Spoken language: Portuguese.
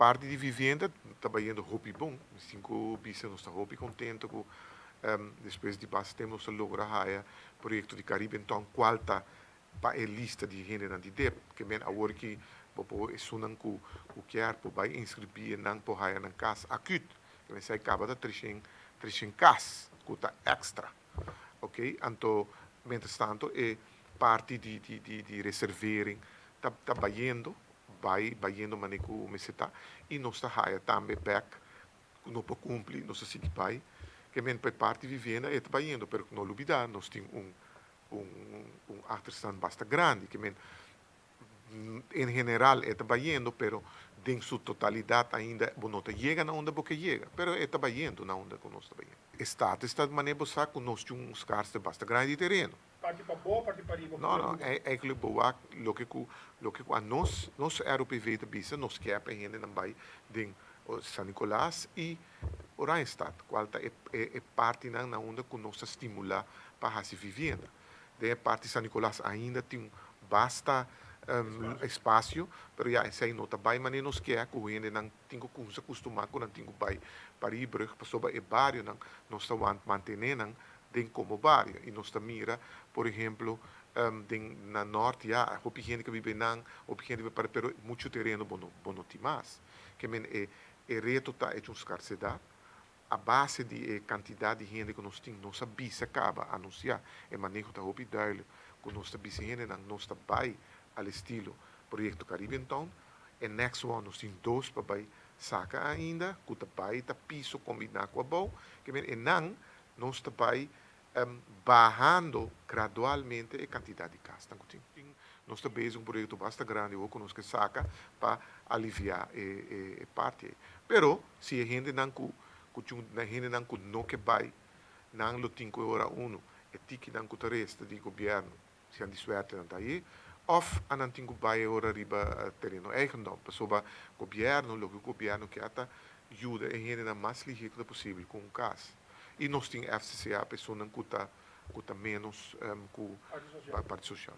parte de vivenda, trabalhando roupa bom, cinco bisa não está roupa contente com depois de base temos logra haya projeto de Caribe então qual tá para a lista de gente na DEP que men agora que popo sunan ku quer por vai inscrever nang po haya nang cas acute que men sai acaba da trechem cas cuta extra, ok? Anto mientras tanto é parte de reservering tá baiendo manico meseta e nós tá haya também back não pode cumprir nossa city pai que men per parte vivenda é baiendo pero não olvidar nós tem um achterstand bastante grande que men em geral está yendo, pero em sua totalidade ainda não chega na onde você chega, pero está yendo na onde nós está yendo. O Estado está de maneira que nós temos um escasso bastante grande terreno. Parte para boa, parte para riba. Não, é que boa, lo que a nós europeus de bisa, nós quer para gente não vai de San Nicolás e o Randstad, qual é parte na onde que nós estimula para a vivenda. De parte de San Nicolás ainda tem basta espaço, pero já essa aí não está bem, mas nós quer que o gente não tem que se acostumar com não tem que vai para ir para sobre o bairro não nós está mantendo den como bairro e nós está mira por exemplo na norte já o gente que vive não o gente que para pero muito terreno bono timas que men é reto tá é uma escassez a base de quantidade de gente que nós temos nós sabemos acaba anunciar e manejo da hobby daily que nós sabemos gente não nós está bem al estilo Projeto Caribe então e next one nós temos dois para vai saca ainda que tá vai tá piso combinar com a bom que men e não nós está vai bajando gradualmente a quantidade de casas nós está bezig um projeto bastante grande ou que nós que saca para aliviar a parte pero se a gente não não que vai não lo 5 ora 1 e tiki não que o resto do governo se han suerte não tá aí of aan een tingo ora riba terreno eigendom. Soba governo, lo que o governo que ata ajuda em gente na mais ligada possível com o caso. E nós temos FCCA, pessoa que está menos com a parte social.